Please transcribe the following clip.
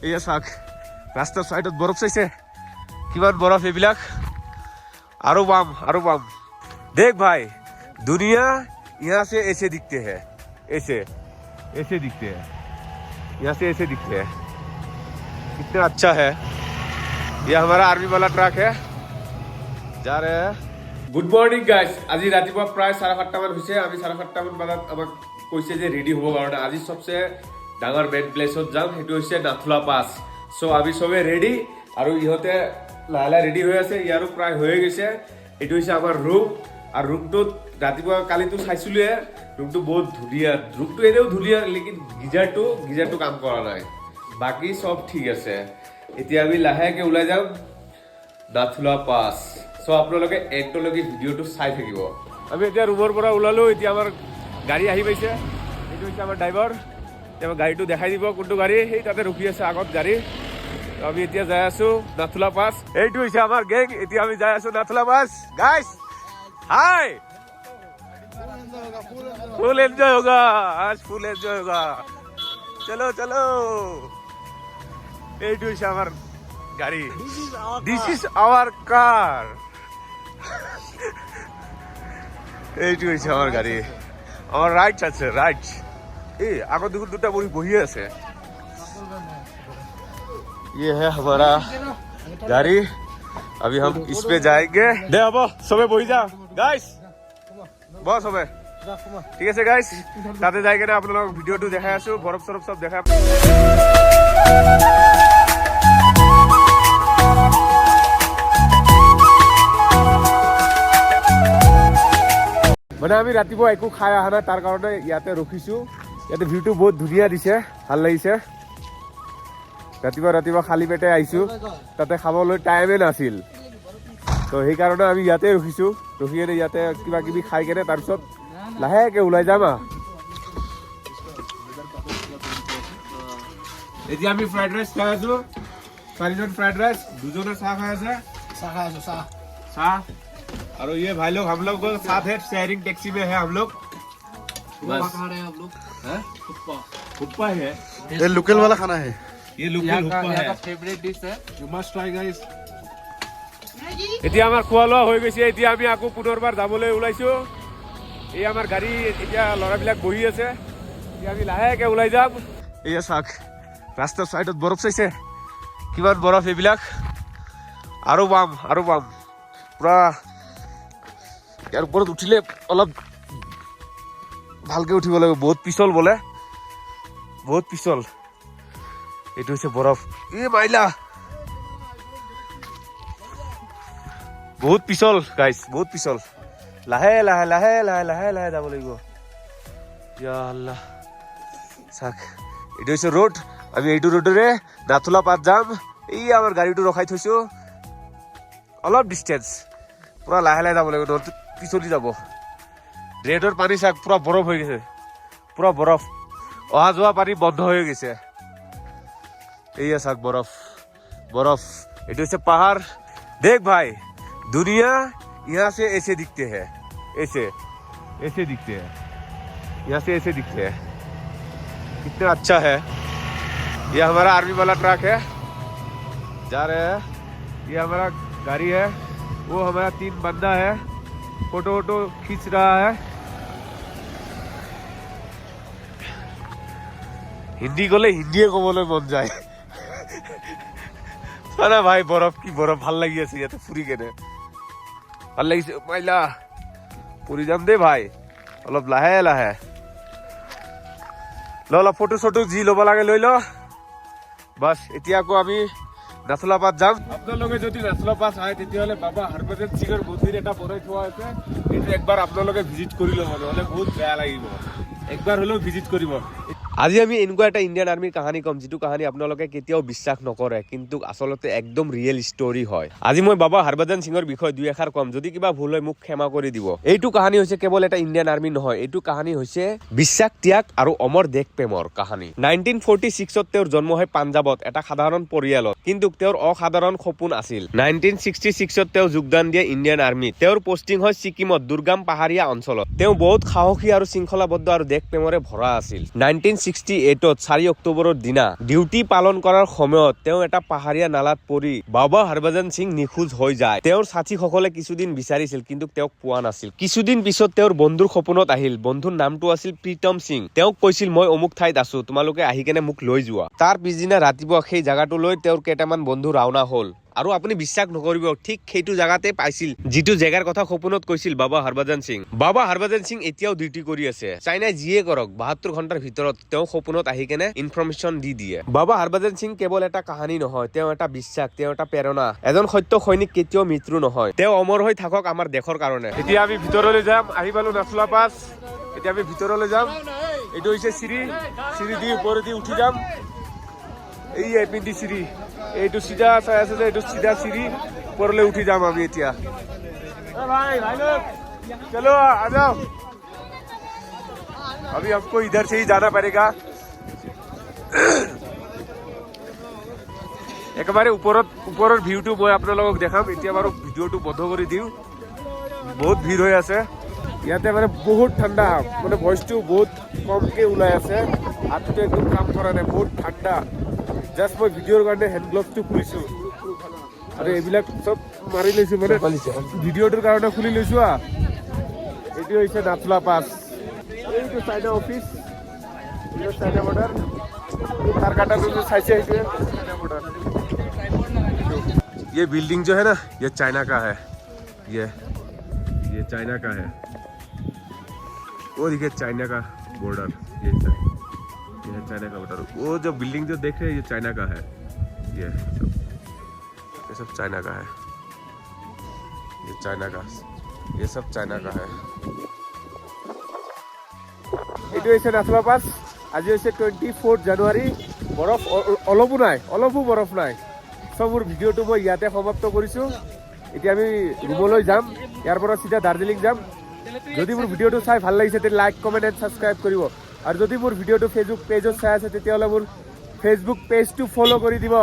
এয়া চাওক ৰাস্তাৰ সাইডত বৰফ চাইছে কিমান বৰফ এইবিলাক আৰু পাম देख भाई दुनिया यहाँ से ऐसे दिखते हैं ऐसे दिखते हैं यहाँ से ऐसे दिखते हैं कितना अच्छा है ये हमारा आर्मी वाला ट्रक है जा रहे हैं गुड मॉर्निंग गाइस আজি ৰাতিপুৱা প্ৰায় 7:30 মান হৈছে আমি 7:30 মান বজাত আমাক কৈছে যে ৰেডি হ'ব কাৰণে আজি সবচে ডাঙৰ মেইন প্লেছত যাম হেতু হৈছে নাথুলা পাস সো আমি সবে ৰেডি আৰু ইহতে লালা ৰেডি হৈ আছে ইয়াৰো প্ৰায় হৈ গৈছে এটো হৈছে আমাৰ ৰুম আৰ ৰুমটো ৰাতিপুৱা কালিতো চাইছিলুয়ে ৰুমটো বহুত ধুনিয়া ৰুমটো এনেও ধুনিয়া লেকিন গিজাৰটো কাম কৰা নাই বাকি সব ঠিক আছে এতিয়া আমি লাহেকে ওলাই যাম নাথুলা পাস সো আপোনালোকে এন্ডলৈকে ভিডিওটো চাই থাকিব আমি এতিয়া ৰুমৰ পৰা ওলালো এতিয়া আমাৰ গাড়ী আহি পাইছে এইটো হৈছে আমাৰ ড্ৰাইভাৰ এতিয়া গাড়ীটো দেখাই দিব কোনটো গাড়ী সেই তাতে ৰখি আছে আগত গাড়ী আমি এতিয়া যাই আছো নাথুলা পাস এইটো হৈছে আমাৰ গেং এতিয়া আমি যাই আছো নাথুলা পাস গাইস हाय फुल एंजॉय होगा आज फुल एंजॉय होगा चलो चलो এইটো হৈছে আমাৰ গাড়ী দিস ইজ আওয়াৰ কাৰ এইটো হৈছে আমাৰ গাড়ী আমার রাইট আছে রাইট এই আগত দেখুন দুটা বহি আছে ये है हमारा गाड़ी अभी हम इस पे जाएंगे दे अब सबे বহি যা গাইস বস হবে ঠিক আছে গাইস তাতে যাই কেনে আপোনালোকক ভিডিওটো দেখাই আছো বৰফ সৰফ সব দেখাই মানে আমি ৰাতিপুৱা একো খাই আহা নাই তাৰ কাৰণে ইয়াতে ৰখিছো ইয়াতে ভিউটো বহুত ধুনীয়া দিছে ভাল লাগিছে ৰাতিপুৱা খালি পেটে আহিছো তাতে খাবলৈ টাইমে নাছিল তো সেই কাৰণে আমি ইয়াতে ৰখিছো ৰখি কেনে ইয়াতে কিবা কিবি খাই কেনে তাৰপিছত লাহেকে ওলাই যাম এতিয়া আমি ফ্ৰাইড ৰাইচ খাই আছো চাৰিজন ফ্ৰাইড ৰাইচ দুজনে চাহ খাই আছে চাহ और ये भाई लोग हम लोग को साथ है शेयरिंग टैक्सी में है हम लोग बस खा रहे हैं हम लोग हैं हुप्पा है ये लोकल वाला खाना है ये लोकल हुप्पा है फेवरेट डिश है यू मस्ट ट्राई गाइस এতিয়া আমাৰ খোৱা লোৱা হৈ গৈছে এতিয়া আমি আকৌ পুনৰবাৰ যাবলৈ ওলাইছো এই আমাৰ গাড়ী এতিয়া লৰাবিলাক বহি আছে এতিয়া আমি লাহেকে ওলাই যাম এয়া চাওক ৰাস্তাৰ সাইডত বৰফ চাইছে কিমান বৰফ এইবিলাক আৰু পাম পুৰা ইয়াৰ ওপৰত উঠিলে অলপ ভালকে উঠিব লাগিব বহুত পিছল বলে বহুত পিছল এইটো হৈছে বৰফ এই মাইলা বহুত পিছল গাইস বহুত পিছল লাহে যাব লাগিব ইয়া আল্লাহ চাক এইটো হৈছে ৰোড আমি এইটো ৰোডৰে নাথুলা পাস যাম এই আমাৰ গাড়ীটো ৰখাই থৈছো অলপ ডিস্টেন্স পুৰা লাহে যাব লাগিব পিছলি যাব ড্ৰেইনৰ পানী চাক পুৰা বৰফ হৈ গৈছে পুৰা বৰফ অহা যোৱা পানী বন্ধ হৈ গৈছে এইয়া চাক বৰফ এইটো হৈছে পাহাৰ देख भाई दुनिया यहाँ से ऐसे दिखते हैं ऐसे दिखते हैं यहाँ से ऐसे दिखते हैं कितना अच्छा है ये हमारा आर्मी वाला ट्रक है जा रहे हैं ये हमारा गाड़ी है वो हमारा 3 बंदा है फोटो खींच रहा है हिंदी कले हिंदी कबले मन जाए ना भाई बरफ की बरफ ভাল লাগি আছে ইয়াতে ফুৰি কেনে ভাল লাগিছে মাইলা পুৰি যাম দে ভাই অলপ লাহে ল ফটো যি ল'ব লাগে লৈ ল বাস এতিয়া আকৌ আমি নাথুলা পাস যাম আপোনালোকে যদি নাথুলা পাস আহে তেতিয়াহ'লে বাবা হৰভজন সিঙৰ মন্দিৰ এটা বনাই থোৱা আছে এইটো একবাৰ আপোনালোকে ভিজিট কৰি ল'ব নহ'লে বহুত বেয়া লাগিব একবাৰ হ'লেও ভিজিট কৰিব আজি আমি এনেকুৱা এটা ইণ্ডিয়ান আৰ্মিৰ কাহিনী কম যিটো কাহিনী আপোনালোকে কেতিয়াও বিশ্বাস নকৰে কিন্তু আচলতে একদম ৰিয়েল ষ্টৰী হয় আজি মই বাবা হৰভজন সিঙৰ বিষয়ে দুই এষাৰ কম যদি কিবা ভুল হয় মোক ক্ষমা কৰি দিব এইটো কাহিনী হৈছে কেৱল এটা ইণ্ডিয়ান আৰ্মি নহয় এইটো কাহিনী হৈছে বিশ্বাস ত্যাগ আৰু অমৰ দেশ প্ৰেমৰ কাহিনী 1946ত তেওঁৰ জন্ম হয় পাঞ্জাবত এটা সাধাৰণ পৰিয়ালত কিন্তু তেওঁৰ অসাধাৰণ সপোন আছিল 1966ত তেওঁ যোগদান দিয়ে ইণ্ডিয়ান আৰ্মিত তেওঁৰ পোষ্টিং হয় ছিকিমত দুৰ্গম পাহাৰীয়া অঞ্চলত তেওঁ বহুত সাহসী আৰু শৃংখলাবদ্ধ আৰু দেশ প্ৰেমৰে ভৰা আছিল 1960 1968 4 অক্টোবৰৰ দিনা ডিউটি পালন কৰাৰ সময়ত তেওঁ এটা পাহাৰীয়া নালাত পৰি বাবা হৰভজন সিং নিখোজ হৈ যায়। তেওঁৰ সাথীসকলে কিছুদিন বিচাৰিছিল কিন্তু তেওঁক পোৱা নাছিল। কিছুদিন পিছত তেওঁৰ বন্ধুৰ সপোনত আহিল। বন্ধুৰ নামটো আছিল প্ৰীতম সিং। তেওঁক কৈছিল মই অমুক ঠাইত আছো, তোমালোকে আহি কেনে মোক লৈ যোৱা। তাৰ পিছদিনা ৰাতিপুৱা সেই জাগাটোলৈ তেওঁৰ কেইটামান বন্ধু ৰাওনা হ'ল। আৰু আপুনি বিশ্বাস নকৰিব, ঠিক সেইটো জাগাতে পাইছিল যিটো জেগাৰ কথা সপোনত কৈছিল বাবা হৰভজন সিং। বাবা হৰভজন সিং এতিয়াও ডিউটি কৰি আছে। চাইনাই যিয়ে কৰক 72 ঘণ্টাৰ ভিতৰত তেওঁ সপোনত আহি কেনে ইনফৰমেশ্যন দি দিয়ে। বাবা হৰভজন সিং কেৱল এটা কাহানী নহয়, তেওঁ এটা বিশ্বাস, তেওঁ এটা প্ৰেৰণা। এজন সত্য সৈনিক কেতিয়াও মৃত্যু নহয়। তেওঁ অমৰ হৈ থাকক আমাৰ দেশৰ কাৰণে। এতিয়া আমি ভিতৰলৈ যাম। আহি পালো নাথুলা পাছ। এতিয়া আমি ভিতৰলৈ যাম। এইটো হৈছে চিৰি দি ওপৰেদি উঠি যাম। এই এপিন্দি চিৰি, এইটো চিধা চাই আছে যে এইটো চিধা চিৰি, ওপৰলৈ উঠি যাম আমি এতিয়া। ভাই লোग चलो आ जाओ, अभी हमको इधर से ही जाना पड़ेगा। একেবাৰে ওপৰৰ ভিউটো মই আপোনালোকক দেখাম। এতিয়া বাৰু ভিডিঅ'টো বন্ধ কৰি দিওঁ। বহুত ভিৰ হৈ আছে ইয়াতে, মানে বহুত ঠাণ্ডা, মানে ভইচটো বহুত কমকে ওলাই আছে। হাতটো একদম কাম কৰা নাই, বহুত ঠাণ্ডা। জাষ্ট মই ভিডিঅ'ৰ কাৰণে হেণ্ড গ্লভছটো খুলিছোঁ আৰু এইবিলাক চব মাৰি লৈছোঁ, মানে ভিডিঅ'টোৰ কাৰণে খুলি লৈছোঁ। এইটো হৈছে নাথুলা পাছ। এইটো চাইনা অফিচ, এইটো চাইনা বৰ্ডাৰ। तार काटा तो साइड बॉर्डर। ये बिल्डिंग जो है ना, ये चाइना का है। ये चाइना का है। वो देखिए चाइना का बॉर्डर, ये है चाइना का बॉर्डर। वो जो बिल्डिंग जो देख रहे हैं ये चाइना का है। ये सब चाइना का है। ये चाइना का, ये सब चाइना का है। এইটো হৈছে নাথুলা পাছ। আজি হৈছে 24 জানুৱাৰী। বৰফ অলপো নাই, বৰফ নাই। সব মোৰ ভিডিঅ'টো মই ইয়াতে সমাপ্ত কৰিছোঁ। এতিয়া আমি ৰুমলৈ যাম, ইয়াৰ পৰা চিধা দাৰ্জিলিং যাম। যদি মোৰ ভিডিঅ'টো চাই ভাল লাগিছে তেন্তে লাইক, কমেণ্ট এণ্ড ছাবস্ক্ৰাইব কৰিব। আৰু যদি মোৰ ভিডিঅ'টো ফেচবুক পেজত চাই আছে তেতিয়াহ'লে মোৰ ফেচবুক পেজটো ফ'ল' কৰি দিব।